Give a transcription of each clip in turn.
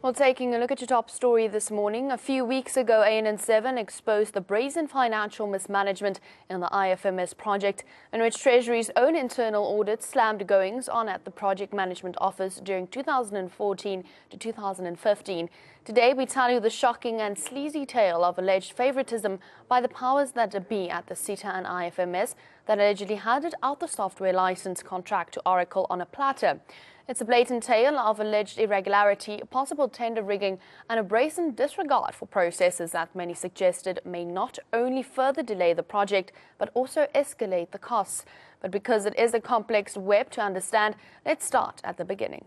Well, taking a look at your top story this morning, a few weeks ago, ANN7 exposed the brazen financial mismanagement in the IMFS project, in which Treasury's own internal audit slammed goings on at the Project Management Office during 2014 to 2015. Today, we tell you the shocking and sleazy tale of alleged favoritism by the powers that be at the SETA and IMFS that allegedly handed out the software license contract to Oracle on a platter. It's a blatant tale of alleged irregularity, possible tender rigging, and a brazen disregard for processes that many suggested may not only further delay the project, but also escalate the costs. But because it is a complex web to understand, let's start at the beginning.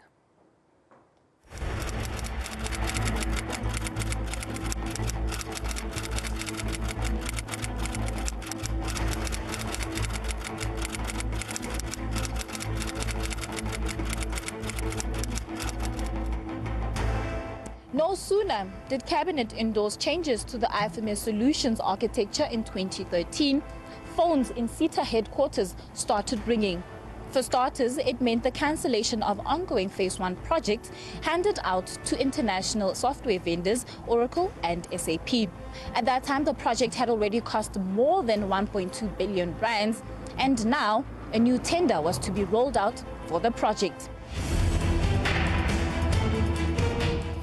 No sooner did Cabinet endorse changes to the IMFS solutions architecture in 2013, phones in SETA headquarters started ringing. For starters, it meant the cancellation of ongoing Phase 1 projects handed out to international software vendors, Oracle and SAP. At that time, the project had already cost more than 1.2 billion rands, and now a new tender was to be rolled out for the project.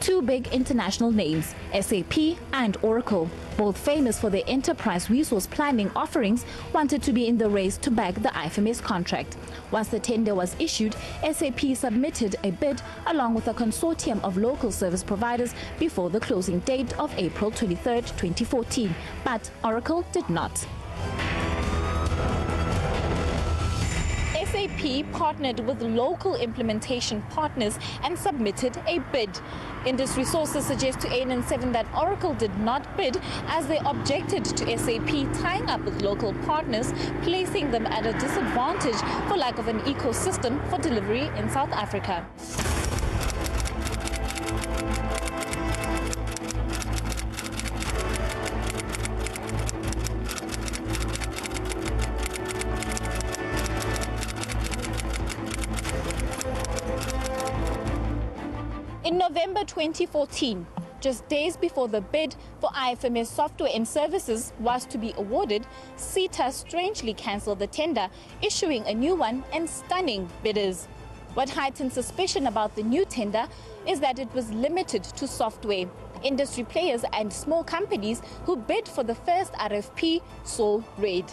Two big international names, SAP and Oracle, both famous for their enterprise resource planning offerings, wanted to be in the race to bag the IMFS contract. Once the tender was issued, SAP submitted a bid along with a consortium of local service providers before the closing date of April 23, 2014, but Oracle did not. SAP partnered with local implementation partners and submitted a bid. Industry sources suggest to ANN7 that Oracle did not bid as they objected to SAP tying up with local partners, placing them at a disadvantage for lack of an ecosystem for delivery in South Africa. In November 2014, just days before the bid for IMFS software and services was to be awarded, SETA strangely cancelled the tender, issuing a new one and stunning bidders. What heightened suspicion about the new tender is that it was limited to software. Industry players and small companies who bid for the first RFP saw red.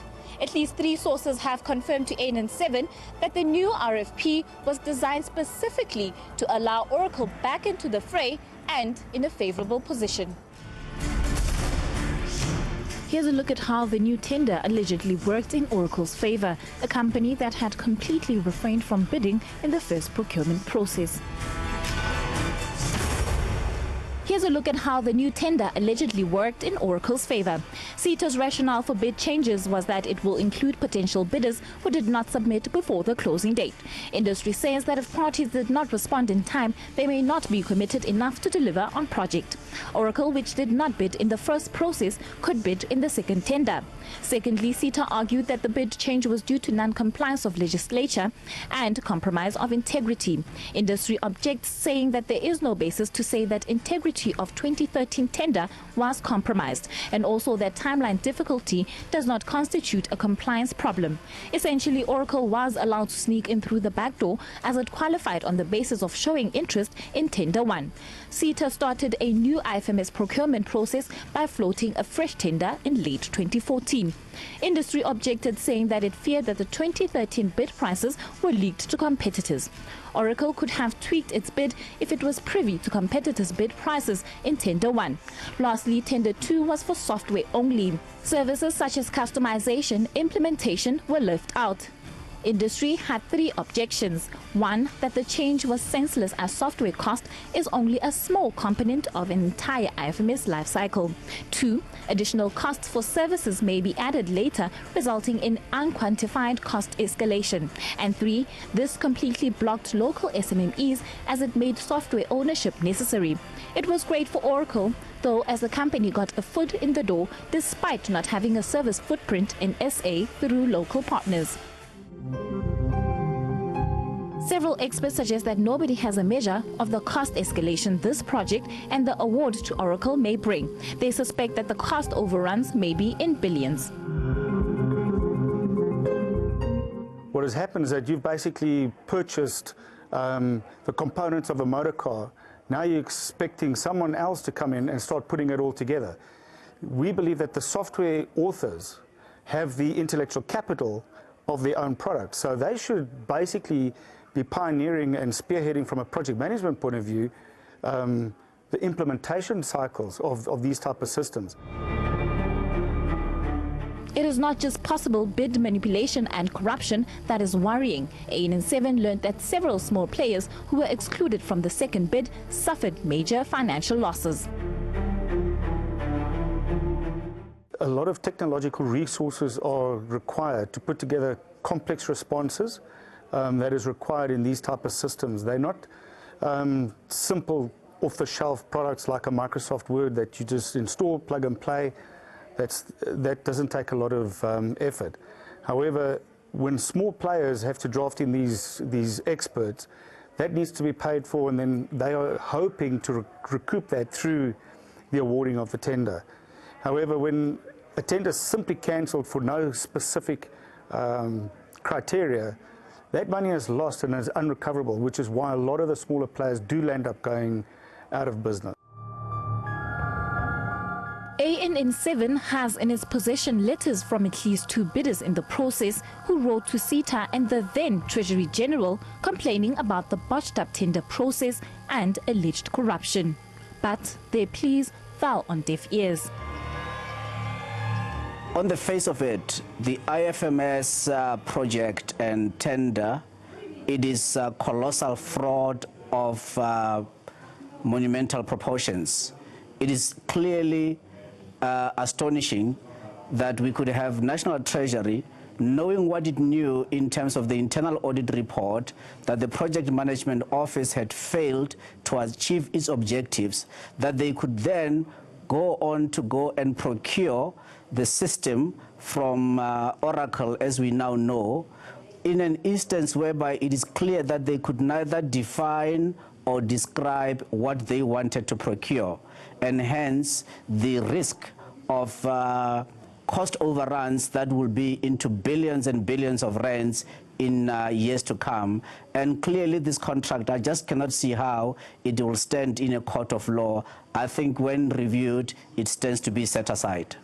At least 3 sources have confirmed to ANN7 that the new RFP was designed specifically to allow Oracle back into the fray and in a favorable position. Here's a look at how the new tender allegedly worked in Oracle's favor, a company that had completely refrained from bidding in the first procurement process. Here's a look at how the new tender allegedly worked in Oracle's favor. SETA's rationale for bid changes was that it will include potential bidders who did not submit before the closing date. Industry says that if parties did not respond in time, they may not be committed enough to deliver on project. Oracle, which did not bid in the first process, could bid in the second tender. Secondly, SETA argued that the bid change was due to non-compliance of legislature and compromise of integrity. Industry objects, saying that there is no basis to say that integrity of 2013 tender was compromised, and also that timeline difficulty does not constitute a compliance problem. Essentially, Oracle was allowed to sneak in through the back door as it qualified on the basis of showing interest in tender 1. SETA started a new IMFS procurement process by floating a fresh tender in late 2014. Industry objected, saying that it feared that the 2013 bid prices were leaked to competitors. Oracle could have tweaked its bid if it was privy to competitors' bid prices in Tender 1. Lastly, Tender 2 was for software only. Services such as customization, implementation were left out. Industry had 3 objections. 1, that the change was senseless as software cost is only a small component of an entire IMFS lifecycle. 2, additional costs for services may be added later, resulting in unquantified cost escalation. And 3, this completely blocked local SMMEs as it made software ownership necessary. It was great for Oracle, though, as the company got a foot in the door despite not having a service footprint in SA through local partners. Several experts suggest that nobody has a measure of the cost escalation this project and the award to Oracle may bring. They suspect that the cost overruns may be in billions. What has happened is that you've basically purchased the components of a motor car. Now you're expecting someone else to come in and start putting it all together. We believe that the software authors have the intellectual capital of their own product. So they should basically be pioneering and spearheading from a project management point of view the implementation cycles of these type of systems. It is not just possible bid manipulation and corruption that is worrying. ANN7 learned that several small players who were excluded from the second bid suffered major financial losses. A lot of technological resources are required to put together complex responses that is required in these type of systems. They're not simple off-the-shelf products like a Microsoft Word that you just install, plug and play. That doesn't take a lot of effort. However, when small players have to draft in these experts, that needs to be paid for, and then they are hoping to recoup that through the awarding of the tender. However, when a tender is simply cancelled for no specific criteria, that money is lost and is unrecoverable, which is why a lot of the smaller players do end up going out of business. ANN7 has in its possession letters from at least 2 bidders in the process who wrote to CETA and the then Treasury General complaining about the botched up tender process and alleged corruption. But their pleas fell on deaf ears. On the face of it, the IMFS project and tender, it is a colossal fraud of monumental proportions. It is clearly astonishing that we could have National Treasury knowing what it knew in terms of the internal audit report, that the project management office had failed to achieve its objectives, that they could then go and procure the system from Oracle, as we now know, in an instance whereby it is clear that they could neither define or describe what they wanted to procure, and hence the risk of cost overruns that will be into billions and billions of rands in years to come. And clearly this contract, I just cannot see how it will stand in a court of law. I think when reviewed, it stands to be set aside.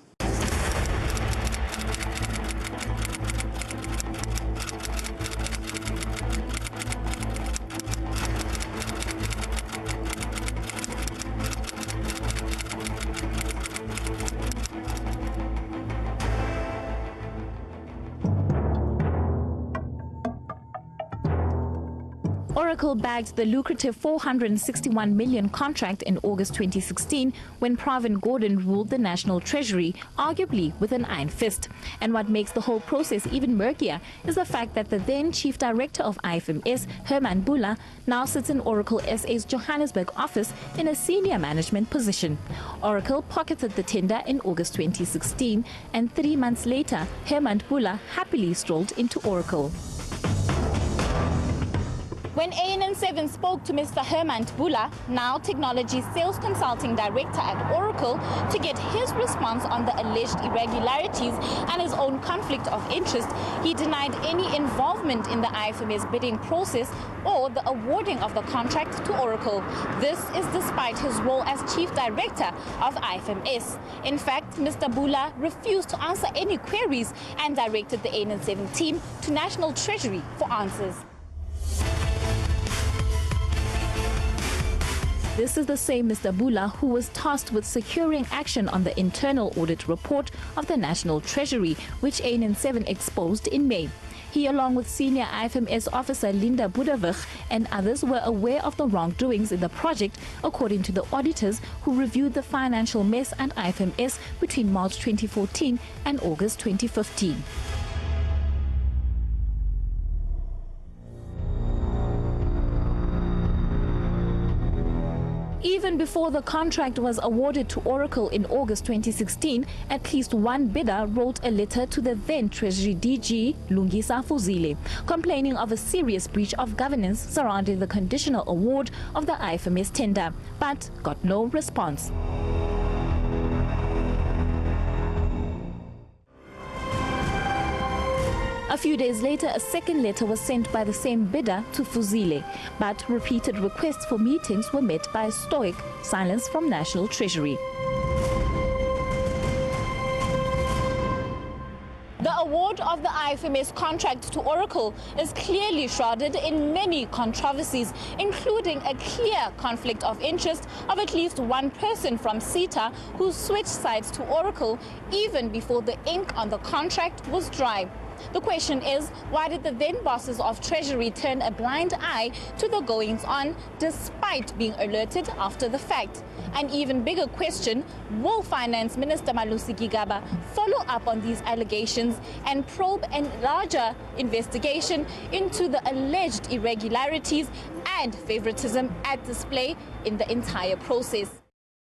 Oracle bagged the lucrative $461 million contract in August 2016 when Pravin Gordhan ruled the National Treasury, arguably with an iron fist. And what makes the whole process even murkier is the fact that the then Chief Director of IMFS, Herman Bula, now sits in Oracle SA's Johannesburg office in a senior management position. Oracle pocketed the tender in August 2016, and 3 months later, Herman Bula happily strolled into Oracle. When ANN7 spoke to Mr. Herman Bula, now Technology Sales Consulting Director at Oracle, to get his response on the alleged irregularities and his own conflict of interest, he denied any involvement in the IMFS bidding process or the awarding of the contract to Oracle. This is despite his role as Chief Director of IMFS. In fact, Mr. Bula refused to answer any queries and directed the ANN7 team to National Treasury for answers. This is the same Mr. Bula who was tasked with securing action on the internal audit report of the National Treasury, which ANN7 exposed in May. He, along with senior IMFS officer Linda Budavich and others, were aware of the wrongdoings in the project, according to the auditors who reviewed the financial mess at IMFS between March 2014 and August 2015. Even before the contract was awarded to Oracle in August 2016, at least one bidder wrote a letter to the then Treasury DG, Lungisa Fuzile, complaining of a serious breach of governance surrounding the conditional award of the IMFS tender, but got no response. A few days later, a second letter was sent by the same bidder to Fuzile, but repeated requests for meetings were met by a stoic silence from National Treasury. The award of the IMFS contract to Oracle is clearly shrouded in many controversies, including a clear conflict of interest of at least one person from SETA who switched sides to Oracle even before the ink on the contract was dry. The question is, why did the then bosses of Treasury turn a blind eye to the goings-on despite being alerted after the fact? An even bigger question, will Finance Minister Malusi Gigaba follow up on these allegations and probe a larger investigation into the alleged irregularities and favoritism at display in the entire process?